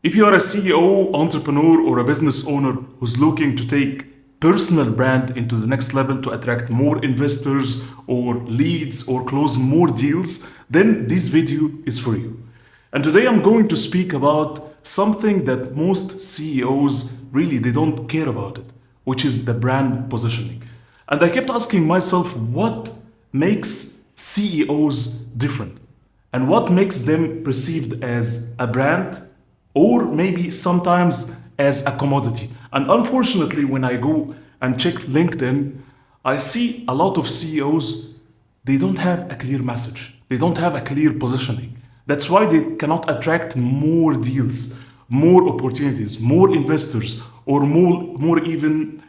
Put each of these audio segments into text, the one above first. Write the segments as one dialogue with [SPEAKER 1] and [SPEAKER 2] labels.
[SPEAKER 1] If you are a CEO, entrepreneur, or a business owner who's looking to take personal brand into the next level to attract more investors or leads or close more deals, then this video is for you. And today I'm going to speak about something that most CEOs really they don't care about it, which is the brand positioning. And I kept asking myself what makes CEOs different and what makes them perceived as a brand or maybe sometimes as a commodity. And unfortunately, when I go and check LinkedIn, I see a lot of CEOs, they don't have a clear message. They don't have a clear positioning. That's why they cannot attract more deals, more opportunities, more investors, or more even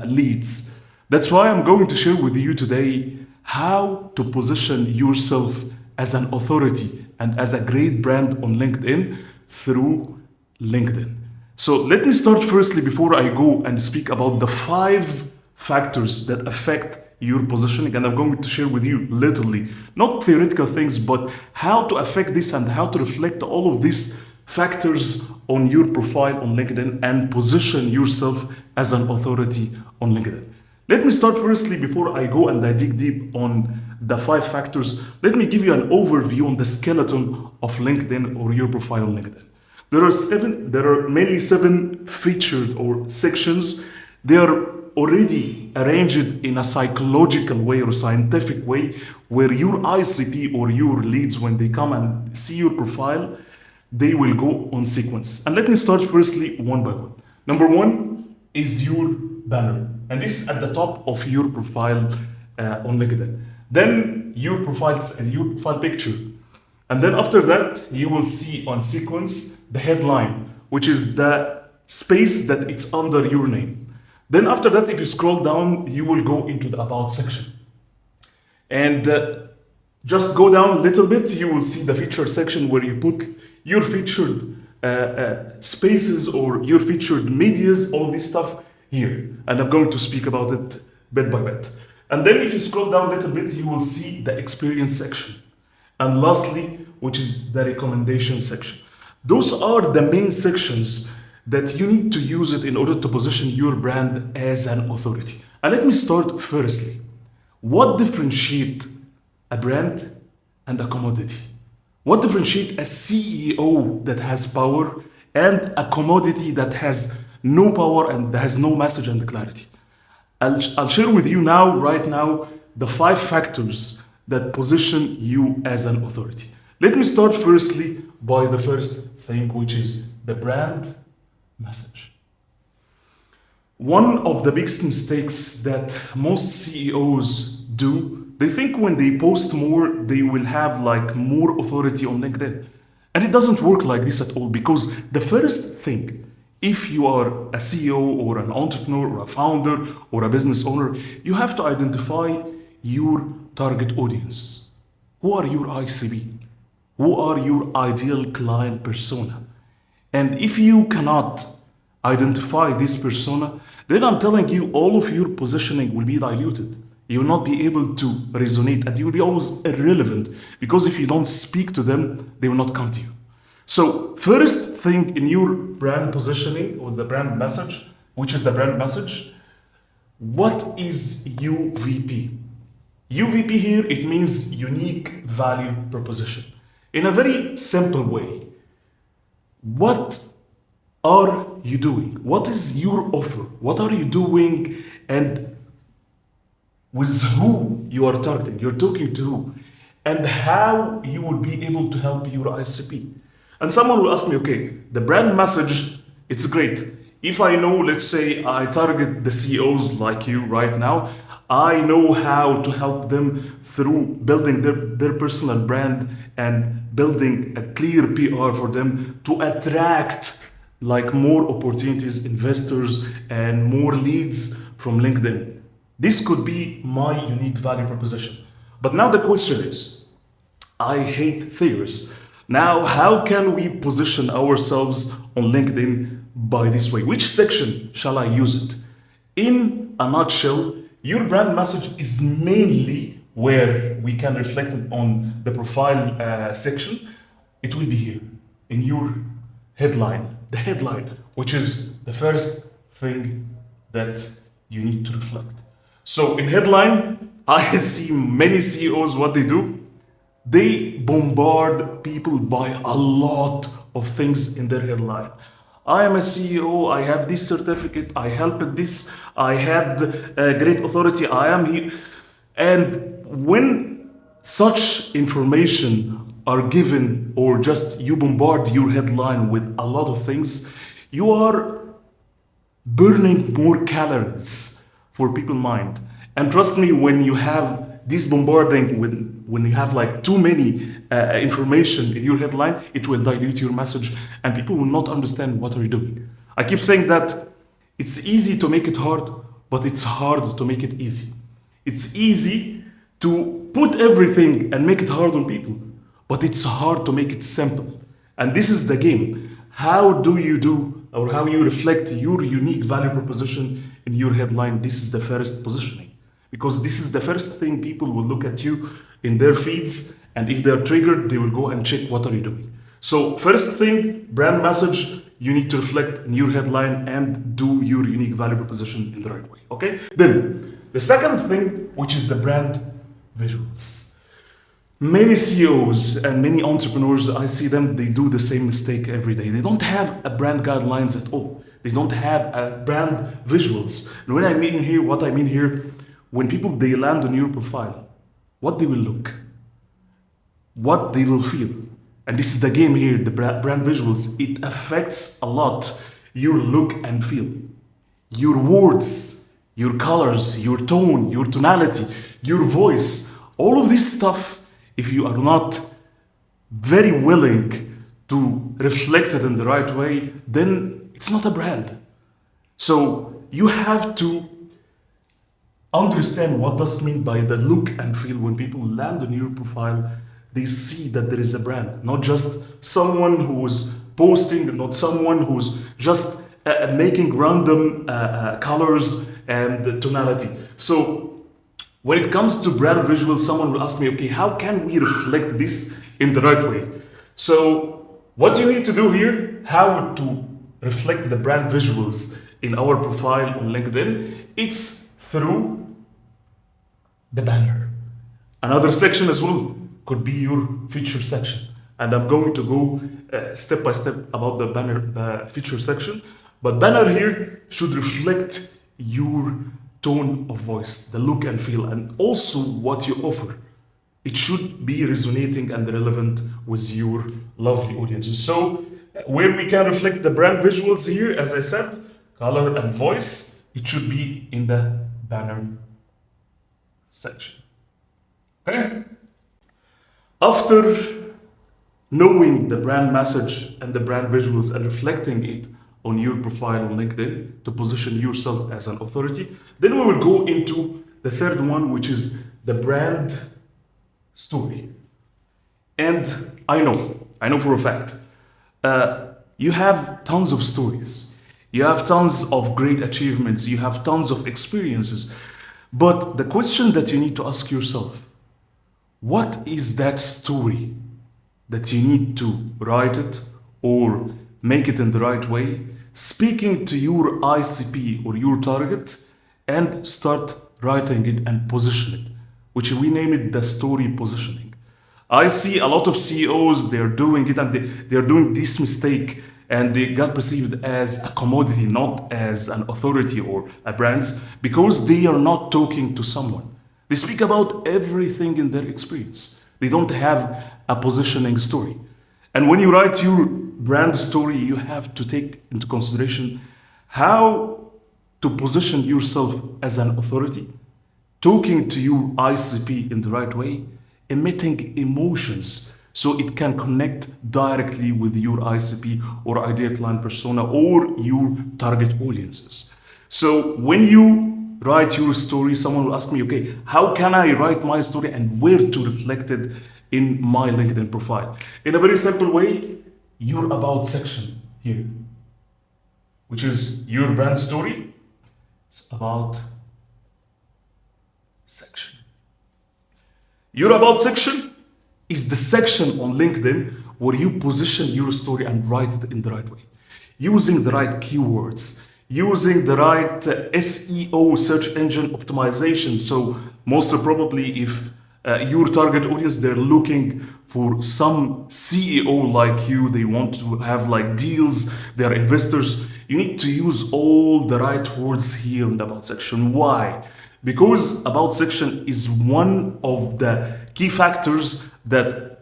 [SPEAKER 1] leads. That's why I'm going to share with you today how to position yourself as an authority and as a great brand on LinkedIn through LinkedIn. So let me start firstly before I go and speak about the 5 factors that affect your positioning. And I'm going to share with you literally, not theoretical things, but how to affect this and how to reflect all of these factors on your profile on LinkedIn and position yourself as an authority on LinkedIn. Let me start firstly before I go and I dig deep on the 5 factors. Let me give you an overview on the skeleton of LinkedIn or your profile on LinkedIn. There are mainly 7 featured or sections. They are already arranged in a psychological way or scientific way where your ICP or your leads, when they come and see your profile, they will go on sequence. And let me start firstly one by one. Number one is your banner. And this is at the top of your profile on LinkedIn. Then your profiles and your profile picture. And then after that, you will see on sequence the headline, which is the space that it's under your name. Then after that, if you scroll down, you will go into the about section. And just go down a little bit, you will see the featured section where you put your featured spaces or your featured medias, all this stuff here. And I'm going to speak about it bit by bit. And then if you scroll down a little bit, you will see the experience section. And lastly, which is the recommendation section. Those are the main sections that you need to use it in order to position your brand as an authority. And let me start firstly. What differentiates a brand and a commodity? What differentiates a CEO that has power and a commodity that has no power and has no message and clarity? I'll share with you now, right now, the 5 factors that position you as an authority. Let me start firstly by the first thing, which is the brand message. One of the biggest mistakes that most CEOs do, they think when they post more, they will have like more authority on LinkedIn. And it doesn't work like this at all because the first thing, if you are a CEO or an entrepreneur or a founder or a business owner, you have to identify your target audiences. Who are your ICB? Who are your ideal client persona? And if you cannot identify this persona, then I'm telling you, all of your positioning will be diluted. You will not be able to resonate and you will be always irrelevant because if you don't speak to them, they will not come to you. So first thing in your brand positioning or the brand message, which is the brand message, what is UVP? UVP here, it means unique value proposition. In a very simple way, what are you doing? What is your offer? What are you doing? And with who you are targeting? You're talking to who? And how you will be able to help your ICP. And someone will ask me, okay, the brand message, it's great. If I know, let's say I target the CEOs like you right now, I know how to help them through building their personal brand and building a clear PR for them to attract like more opportunities, investors, and more leads from LinkedIn. This could be my unique value proposition. But now the question is, I hate theories. Now, how can we position ourselves on LinkedIn by this way? Which section shall I use it? In a nutshell, your brand message is mainly where we can reflect it on the profile section. It will be here in your headline, the headline, which is the first thing that you need to reflect. So in headline, I see many CEOs, what they do, they bombard people by a lot of things in their headline. I am a CEO, I have this certificate, I helped this, I had a great authority, I am here. And when such information are given, or just you bombard your headline with a lot of things, you are burning more calories for people's mind. And trust me, when you have this bombarding, when you have like too many information in your headline, it will dilute your message and people will not understand what are you doing. I keep saying that it's easy to make it hard, but it's hard to make it easy. It's easy to put everything and make it hard on people, but it's hard to make it simple. And this is the game. How do you do, or how you reflect your unique value proposition in your headline? This is the first positioning, because this is the first thing people will look at you in their feeds, and if they're triggered, they will go and check what are you doing. So first thing, brand message, you need to reflect in your headline and do your unique value proposition in the right way, okay? Then, the second thing, which is the brand visuals. Many CEOs and many entrepreneurs, I see them, they do the same mistake every day. They don't have a brand guidelines at all. They don't have a brand visuals. And when I mean here, what I mean here, when people, they land on your profile, what they will look, what they will feel. And this is the game here, the brand visuals. It affects a lot your look and feel. Your words, your colors, your tone, your tonality, your voice, all of this stuff, if you are not very willing to reflect it in the right way, then it's not a brand. So you have to understand what does mean by the look and feel. When people land on your profile, they see that there is a brand, not just someone who's posting, not someone who's just making random colors and tonality. So when it comes to brand visuals, someone will ask me, okay, how can we reflect this in the right way? So what you need to do here, how to reflect the brand visuals in our profile on LinkedIn, it's through the banner. Another section as well could be your feature section. And I'm going to go step by step about the banner feature section. But banner here should reflect your tone of voice, the look and feel, and also what you offer. It should be resonating and relevant with your lovely audiences. So where we can reflect the brand visuals here, as I said, color and voice, it should be in the banner section. Okay? After knowing the brand message and the brand visuals and reflecting it on your profile on LinkedIn to position yourself as an authority, then we will go into the third one, which is the brand story. And I know for a fact, you have tons of stories. You have tons of great achievements. You have tons of experiences. But the question that you need to ask yourself, what is that story that you need to write it or make it in the right way, speaking to your ICP or your target, and start writing it and position it, which we name it the story positioning. I see a lot of CEOs, they're doing it and they're doing this mistake, and they got perceived as a commodity, not as an authority or a brand, because they are not talking to someone. They speak about everything in their experience. They don't have a positioning story. And when you write your brand story, you have to take into consideration how to position yourself as an authority, talking to your ICP in the right way, emitting emotions so it can connect directly with your ICP or ideal client persona or your target audiences. So when you write your story, someone will ask me, okay, how can I write my story and where to reflect it in my LinkedIn profile? In a very simple way, your about section here, which is your brand story. It's about section. Your about section is the section on LinkedIn where you position your story and write it in the right way, using the right keywords, using the right SEO, search engine optimization. So most probably if your target audience, they're looking for some CEO like you, they want to have like deals, they're investors, you need to use all the right words here in the about section. Why? Because about section is one of the key factors that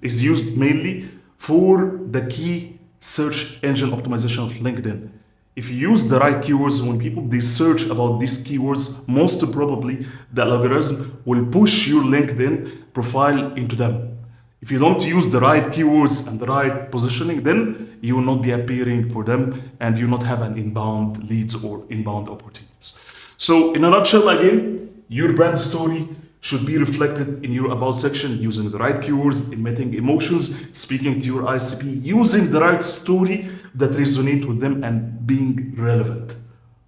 [SPEAKER 1] is used mainly for the key search engine optimization of LinkedIn. If you use the right keywords, when people they search about these keywords, most probably the algorithm will push your LinkedIn profile into them. If you don't use the right keywords and the right positioning, then you will not be appearing for them and you will not have an inbound leads or inbound opportunities. So in a nutshell, again, your brand story should be reflected in your about section using the right keywords, emitting emotions, speaking to your ICP, using the right story that resonate with them and being relevant.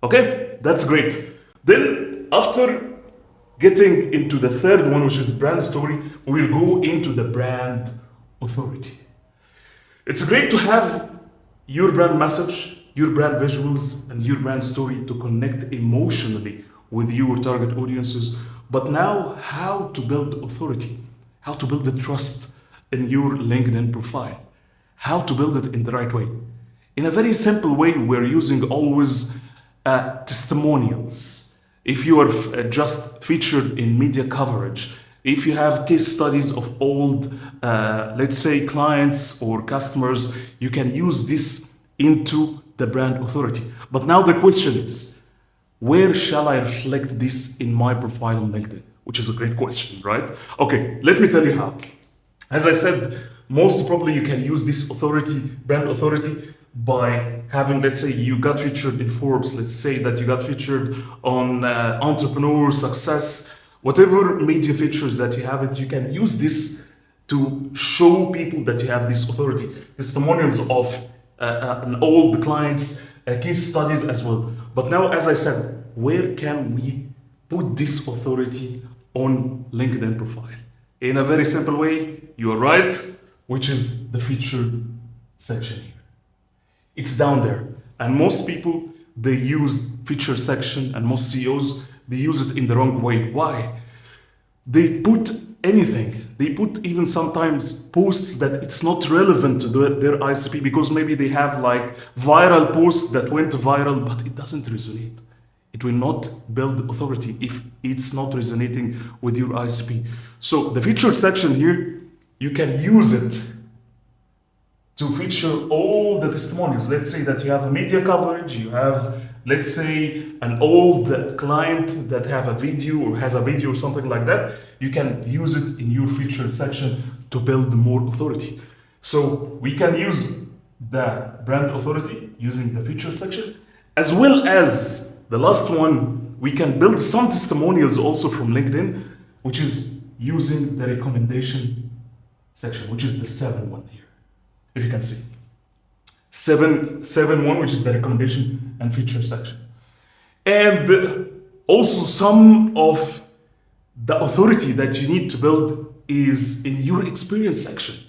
[SPEAKER 1] Okay, that's great. Then after getting into the third one, which is brand story, we'll go into the brand authority. It's great to have your brand message, your brand visuals, and your brand story to connect emotionally with your target audiences. But now, how to build authority, how to build the trust in your LinkedIn profile, how to build it in the right way. In a very simple way, we're using always testimonials. If you are just featured in media coverage, if you have case studies of old, let's say, clients or customers, you can use this into the brand authority. But now the question is, where shall I reflect this in my profile on LinkedIn? Which is a great question, right? Okay, let me tell you how. As I said, most probably you can use this authority, brand authority, by having, let's say, you got featured in Forbes, let's say that you got featured on Entrepreneur, Success, whatever media features that you have it, you can use this to show people that you have this authority. Testimonials of an old clients, case studies as well. But now, as I said, where can we put this authority on LinkedIn profile? In a very simple way, you are right, which is the featured section here. It's down there. And most people, they use feature section, and most CEOs, they use it in the wrong way. Why? They put anything. They put even sometimes posts that it's not relevant to their ICP because maybe they have like viral posts that went viral, but it doesn't resonate. It will not build authority if it's not resonating with your ICP. So the featured section here, you can use it to feature all the testimonials. Let's say that you have a media coverage, you have, let's say, an old client that have a video or has a video or something like that. You can use it in your featured section to build more authority. So we can use the brand authority using the featured section, as well as the last one, we can build some testimonials also from LinkedIn, which is using the recommendation section, which is the 7-1 here. If you can see. 7.1, which is the recommendation and feature section. And also some of the authority that you need to build is in your experience section.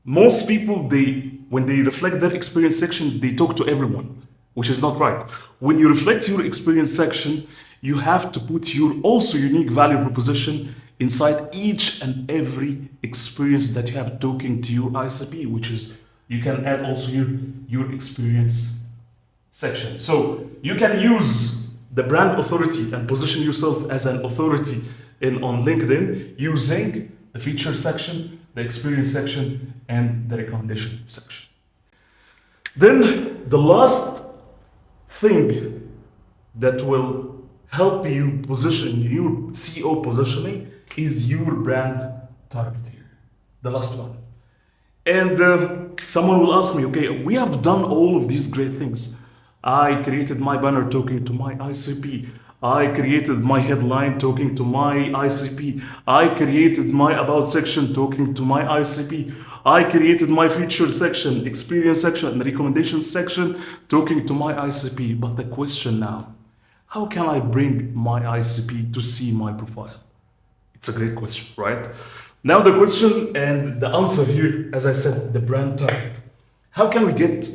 [SPEAKER 1] Most people, when they reflect their experience section, they talk to everyone, which is not right. When you reflect your experience section, you have to put your also unique value proposition inside each and every experience that you have talking to your ICP, which is, you can add also your experience section. So you can use the brand authority and position yourself as an authority on LinkedIn using the feature section, the experience section, and the recommendation section. Then the last thing that will help you position your CEO positioning is your brand target here, the last one. And someone will ask me, okay, we have done all of these great things. I created my banner talking to my ICP. I created my headline talking to my ICP. I created my about section talking to my ICP. I created my feature section, experience section, and recommendation section talking to my ICP. But the question now, how can I bring my ICP to see my profile? It's a great question, right? Now the question and the answer here, as I said, the brand target. How can we get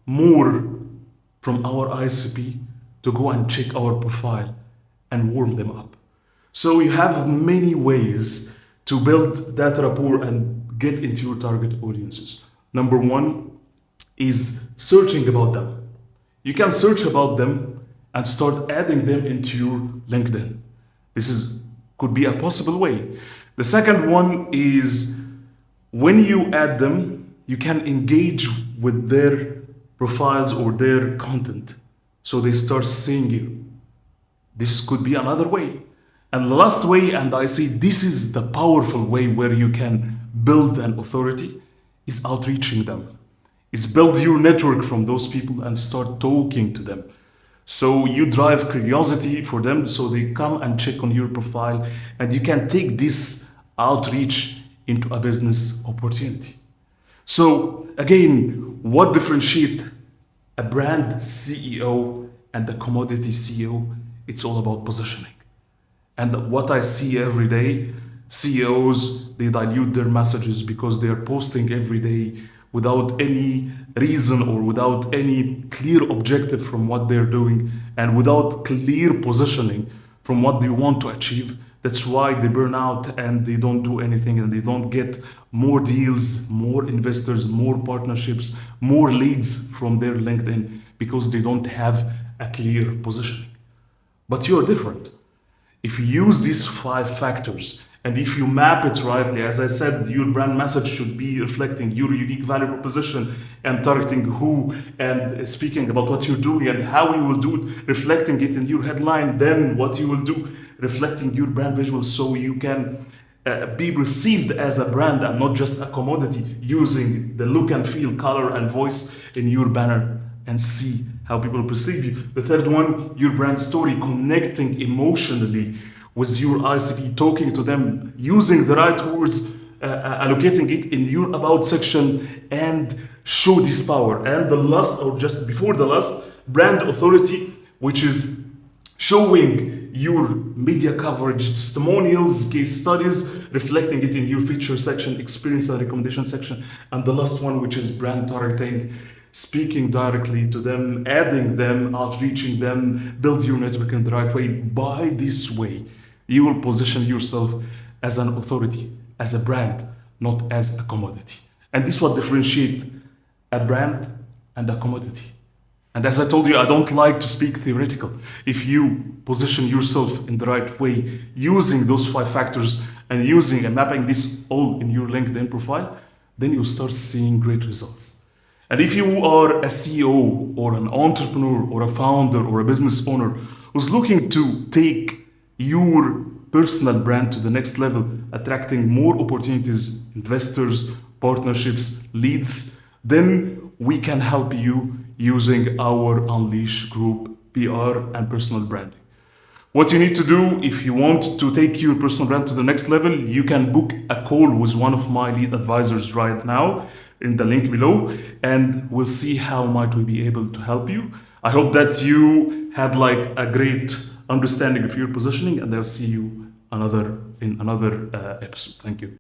[SPEAKER 1] more from our ICP to go and check our profile and warm them up? So you have many ways to build that rapport and get into your target audiences. Number one is searching about them. You can search about them and start adding them into your LinkedIn. This is could be a possible way. The second one is when you add them, you can engage with their profiles or their content. So they start seeing you. This could be another way. And the last way, and I say this is the powerful way where you can build an authority, is outreaching them. Is build your network from those people and start talking to them. So you drive curiosity for them so they come and check on your profile and you can take this outreach into a business opportunity. So again, what differentiates a brand CEO and a commodity CEO? It's all about positioning. And what I see every day, CEOs, they dilute their messages because they are posting every day without any reason or without any clear objective from what they're doing and without clear positioning from what they want to achieve. That's why they burn out and they don't do anything and they don't get more deals, more investors, more partnerships, more leads from their LinkedIn because they don't have a clear positioning. But you're different. If you use these 5 factors and if you map it rightly, as I said, your brand message should be reflecting your unique value proposition and targeting who and speaking about what you're doing and how you will do it, reflecting it in your headline, then what you will do, reflecting your brand visual so you can be received as a brand and not just a commodity, using the look and feel, color and voice in your banner and see how people perceive you. The third one, your brand story, connecting emotionally with your ICP, talking to them, using the right words, allocating it in your about section and show this power. And the last, or just before the last, brand authority, which is showing your media coverage, testimonials, case studies, reflecting it in your feature section, experience and recommendation section. And the last one, which is brand targeting, speaking directly to them, adding them, outreaching them, build your network in the right way. By this way, you will position yourself as an authority, as a brand, not as a commodity. And this is what differentiates a brand and a commodity. And as I told you, I don't like to speak theoretical. If you position yourself in the right way, using those 5 factors and using and mapping this all in your LinkedIn profile, then you'll start seeing great results. And if you are a CEO or an entrepreneur or a founder or a business owner who's looking to take your personal brand to the next level, attracting more opportunities, investors, partnerships, leads, then we can help you using our Unleash Group PR and personal branding. What you need to do if you want to take your personal brand to the next level, you can book a call with one of my lead advisors right now in the link below, and we'll see how might we be able to help you. I hope that you had like a great understanding of your positioning, and I'll see you in another episode. Thank you.